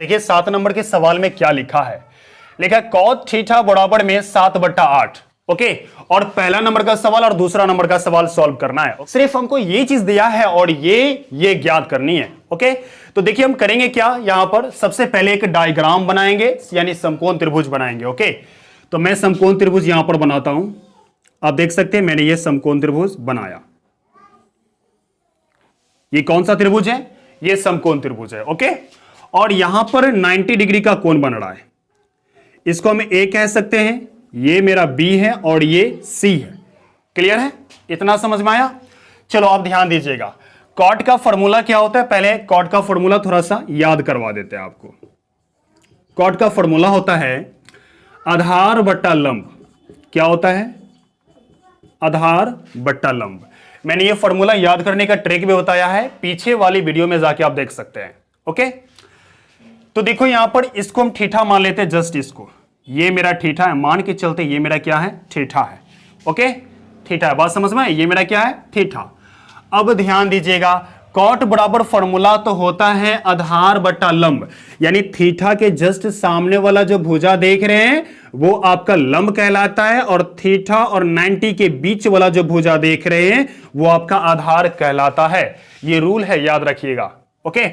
देखिए 7 नंबर के सवाल में क्या लिखा है, लिखा cot थीटा बराबर में 7/8। ओके, और पहला नंबर का सवाल और दूसरा नंबर का सवाल सॉल्व करना है। सिर्फ हमको ये चीज दिया है और ये ज्ञात करनी है। ओके, तो देखिए हम करेंगे क्या, यहां पर सबसे पहले एक डायग्राम बनाएंगे, यानी समकोण त्रिभुज बनाएंगे। ओके, तो मैं समकोण त्रिभुज यहां पर बनाता हूं। आप देख सकते हैं मैंने ये समकोण त्रिभुज बनाया। ये कौन सा त्रिभुज है? ये समकोण त्रिभुज है। ओके, और यहां पर 90 डिग्री का कोण बन रहा है। इसको हम ए कह सकते हैं, ये मेरा बी है और ये सी है। क्लियर है? इतना समझ में आया? चलो आप ध्यान दीजिएगा, कॉट का फॉर्मूला क्या होता है, पहले कॉट का फॉर्मूला थोड़ा सा याद करवा देते हैं आपको। कॉट का फॉर्मूला होता है आधार बट्टा लंब। क्या होता है? आधार बट्टा लंब। मैंने ये फॉर्मूला याद करने का ट्रिक भी बताया है, पीछे वाली वीडियो में जाके आप देख सकते हैं। ओके, तो देखो यहां पर इसको हम थीटा मान लेते हैं, जस्ट इसको, ये मेरा थीटा है, मान के चलते ये मेरा क्या है? थीटा है। ओके, थीटा है, बात समझ में? ये मेरा क्या है? थीटा। अब ध्यान दीजिएगा, कॉट बराबर फॉर्मूला तो होता है आधार बट्टा लंब, यानी थीटा के जस्ट सामने वाला जो भुजा देख रहे हैं वो आपका लंब कहलाता है, और थीटा और 90 के बीच वाला जो भुजा देख रहे हैं वो आपका आधार कहलाता है। ये रूल है, याद रखिएगा। ओके,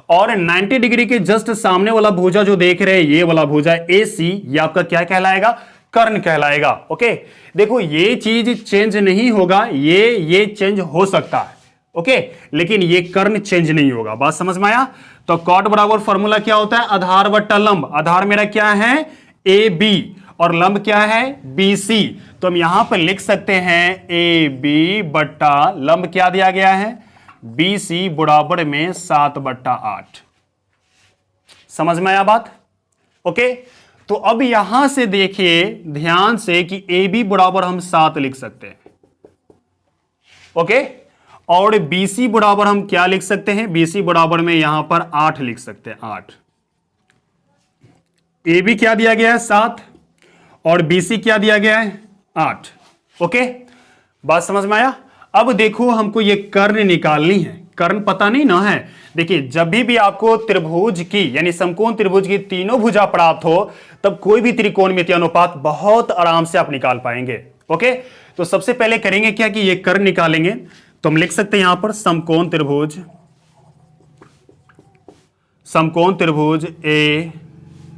और 90 डिग्री के जस्ट सामने वाला भुजा जो देख रहे हैं, ये वाला भुजा AC, ये आपका क्या कहलाएगा? कर्ण कहलाएगा। ओके, देखो ये चीज चेंज नहीं होगा, ये चेंज हो सकता है। ओके, लेकिन ये कर्ण चेंज नहीं होगा। बात समझ में आया? तो कॉट बराबर फॉर्मूला क्या होता है? आधार बट्टा लंब। आधार मेरा क्या है? AB, और लंब क्या है? BC। तो हम यहां पर लिख सकते हैं AB बट्टा लंब क्या दिया गया है? BC बराबर में 7/8। समझ में आया बात? ओके, तो अब यहां से देखिए ध्यान से कि AB बराबर हम 7 लिख सकते हैं। ओके, और BC बराबर हम क्या लिख सकते हैं? BC बराबर में यहां पर 8 लिख सकते हैं, 8। AB क्या दिया गया है? 7, और BC क्या दिया गया है? 8। ओके, बात समझ में आया? अब देखो हमको ये कर्ण निकालनी है, कर्ण पता नहीं ना है। देखिए जब भी आपको त्रिभुज की यानी समकोण त्रिभुज की तीनों भुजा प्राप्त हो, तब कोई भी त्रिकोणमितीय अनुपात बहुत आराम से आप निकाल पाएंगे। ओके, तो सबसे पहले करेंगे क्या कि ये कर्ण निकालेंगे। तो हम लिख सकते हैं यहां पर समकोण त्रिभुज, समकोण त्रिभुज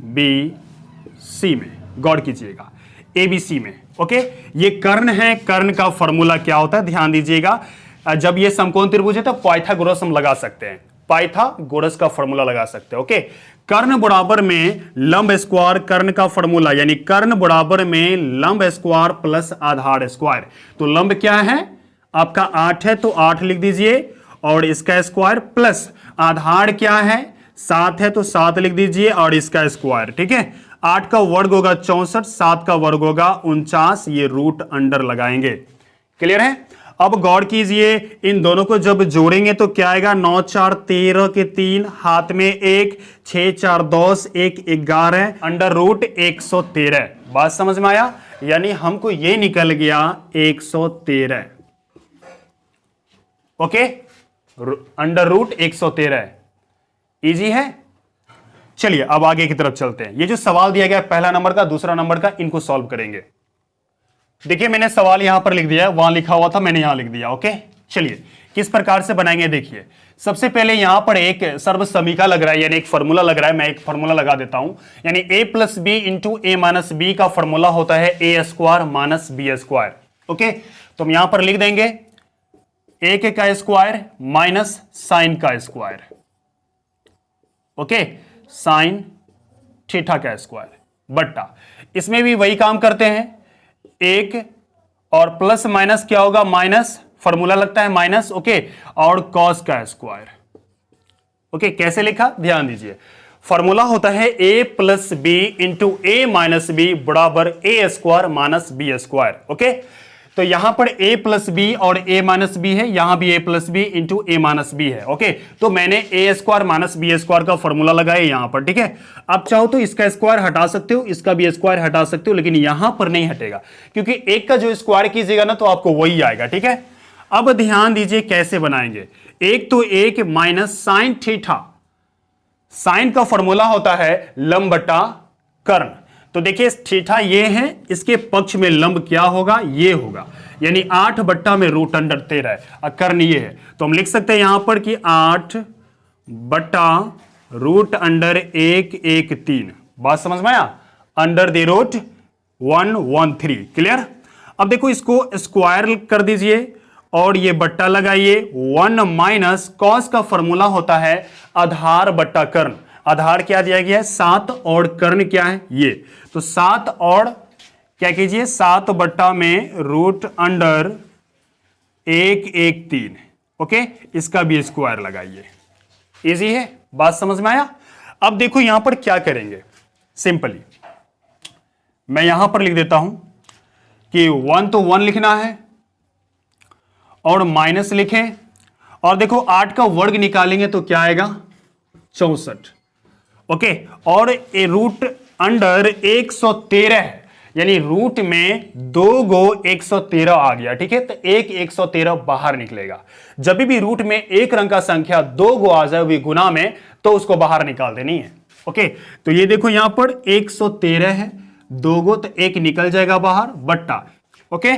ABC में, गौर कीजिएगा ABC में। ओके, ये कर्ण है, कर्ण का फॉर्मूला क्या होता है ध्यान दीजिएगा। जब ये समकोण त्रिभुज है तो पाइथागोरस हम लगा सकते हैं, पाइथागोरस का फॉर्मूला लगा सकते हैं। ओके, कर्ण बराबर में लंब स्क्वायर, कर्ण का फॉर्मूला यानी कर्ण बराबर में लंब स्क्वायर प्लस आधार स्क्वायर। तो लंब क्या है आपका? 8 है, तो 8 लिख दीजिए, और इसका स्क्वायर प्लस आधार क्या है? 7 है, तो 7 लिख दीजिए, और इसका स्क्वायर। ठीक है, 8 का वर्ग होगा 64, 7 का वर्ग होगा 49, ये रूट अंडर लगाएंगे। क्लियर है? अब गौर कीजिए, इन दोनों को जब जोड़ेंगे तो क्या आएगा? 9 4 13 के 3, हाथ में 1, 6 4 10, 1 11, अंडर रूट 113। बात समझ में आया? यानी हमको ये निकल गया 113। Okay, under root 113। इजी है? चलिए अब आगे की तरफ चलते हैं। ये जो सवाल दिया गया पहला नंबर का, दूसरा नंबर का, इनको सॉल्व करेंगे। देखिए मैंने सवाल यहां पर लिख दिया, वहां लिखा हुआ था मैंने यहां लिख दिया। ओके, चलिए किस प्रकार से बनाएंगे देखिए। सबसे पहले यहां पर एक सर्व समीका लग रहा है, यानी एक फॉर्मूला लग रहा है। मैं एक फॉर्मूला लगा देता हूं, यानी a plus B into A minus B का फॉर्मूला होता है A square minus B square. Okay, तो हम यहां पर लिख देंगे a का स्क्वायर माइनस साइन का स्क्वायर। ओके, साइन थीटा का स्क्वायर बट्टा, इसमें भी वही काम करते हैं, एक और प्लस माइनस क्या होगा? माइनस, फॉर्मूला लगता है माइनस। ओके, और कॉस का स्क्वायर। ओके, कैसे लिखा ध्यान दीजिए, फॉर्मूला होता है a plus B into A minus B बराबर A square minus B square. Okay, तो यहां पर a प्लस बी और a माइनस बी है, यहां भी a plus B into A minus B है। ओके, तो मैंने a square minus B square का फॉर्मूला लगाया यहां पर। ठीक है, आप चाहो तो इसका स्क्वायर हटा सकते हो, इसका भी स्क्वायर हटा सकते हो, लेकिन यहां पर नहीं हटेगा, क्योंकि एक का जो स्क्वायर कीजिएगा ना तो आपको वही आएगा। ठीक है, अब ध्यान दीजिए कैसे बनाएंगे। एक तो एक माइनस साइन थीटा, साइन का फॉर्मूला होता है लंब बटा कर्ण। तो देखिए थीटा ये है, इसके पक्ष में लंब क्या होगा, ये होगा, यानी 8 बट्टा में रूट अंडर 13 है, कर्ण ये है। तो हम लिख सकते हैं यहां पर कि 8 बट्टा रूट अंडर 113। बात समझ में आया, अंडर द रूट 113। क्लियर। अब देखो इसको स्क्वायर कर दीजिए और ये बट्टा लगाइए। 1 माइनस कॉस का फॉर्मूला होता है आधार बट्टा कर्ण। आधार क्या दिया गया है 7 और कर्ण क्या है ये, तो 7 और क्या कीजिए 7 बट्टा में रूट अंडर 113। ओके, इसका भी स्क्वायर लगाइए। इजी है, बात समझ में आया। अब देखो यहां पर क्या करेंगे, सिंपली मैं यहां पर लिख देता हूं कि 1 तो 1 लिखना है और माइनस लिखें, और देखो 8 का वर्ग निकालेंगे तो क्या आएगा 64। ओके, और ए रूट अंडर 113 है, यानी रूट में 2 गो 113 आ गया। ठीक है, तो 113 बाहर निकलेगा। जब भी रूट में एक अंक का संख्या 2 गो आ जाए भी गुना में, तो उसको बाहर निकाल देनी है। ओके, तो ये देखो यहां पर 113 है, 2 गो तो 1 निकल जाएगा बाहर, बट्टा। ओके,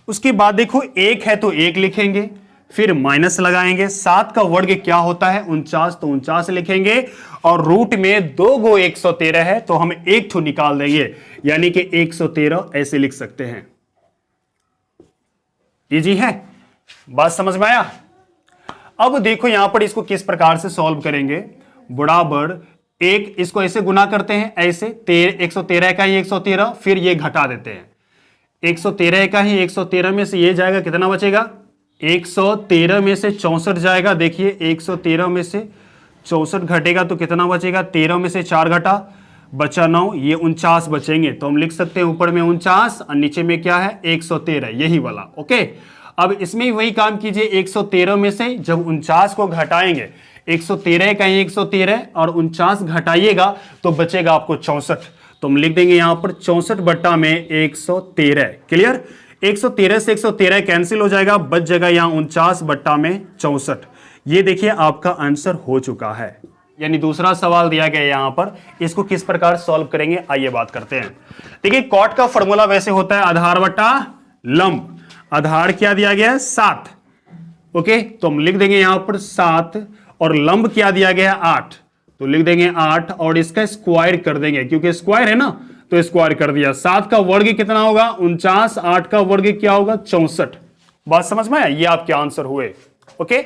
उसके बाद देखो 1 है तो 1 लिखेंगे, फिर माइनस लगाएंगे। 7 का वर्ग क्या होता है 49, तो 49 लिखेंगे, और रूट में 2 गो 113 है तो हम 1 ठो निकाल देंगे, यानी कि 113 ऐसे लिख सकते हैं। इजी है, बात समझ में आया। अब देखो यहां पर इसको किस प्रकार से सॉल्व करेंगे। बराबर 1, इसको ऐसे गुना करते हैं, ऐसे 113 का ही 113, फिर ये घटा देते हैं। 113 का ही 113 में से ये जाएगा, कितना बचेगा 113 में से 64 जाएगा। देखिए 113 में से 64 घटेगा तो कितना बचेगा, 13 में से 4 घटा, बचा 9, ये 49 बचेंगे। तो हम लिख सकते हैं ऊपर में 49 और नीचे में क्या है 113, यही वाला। ओके, अब इसमें वही काम कीजिए। 113 में से जब 49 को घटाएंगे, 113 का ही 113 और 49 घटाइएगा तो बचेगा आपको 64। तो हम लिख देंगे यहां पर 64 बट्टा में 113। क्लियर। 113 से 113 कैंसिल हो जाएगा, बच जाएगा यहां 49 बट्टा में 64। ये देखिए आपका आंसर हो चुका है। यानी दूसरा सवाल दिया गया यहां पर, इसको किस प्रकार सॉल्व करेंगे आइए बात करते हैं। देखिए कॉट का फॉर्मूला वैसे होता है आधार बट्टा लंब। आधार क्या दिया गया है 7। ओके, तो हम लिख देंगे यहां पर 7, और लंब क्या दिया गया है 8, तो लिख देंगे 8 और इसका स्क्वायर कर देंगे, क्योंकि स्क्वायर है ना तो स्क्वायर कर दिया। 7 का वर्ग कितना होगा 49, 8 का वर्ग क्या होगा 64। बात समझ में आया, ये आपके आंसर हुए। ओके।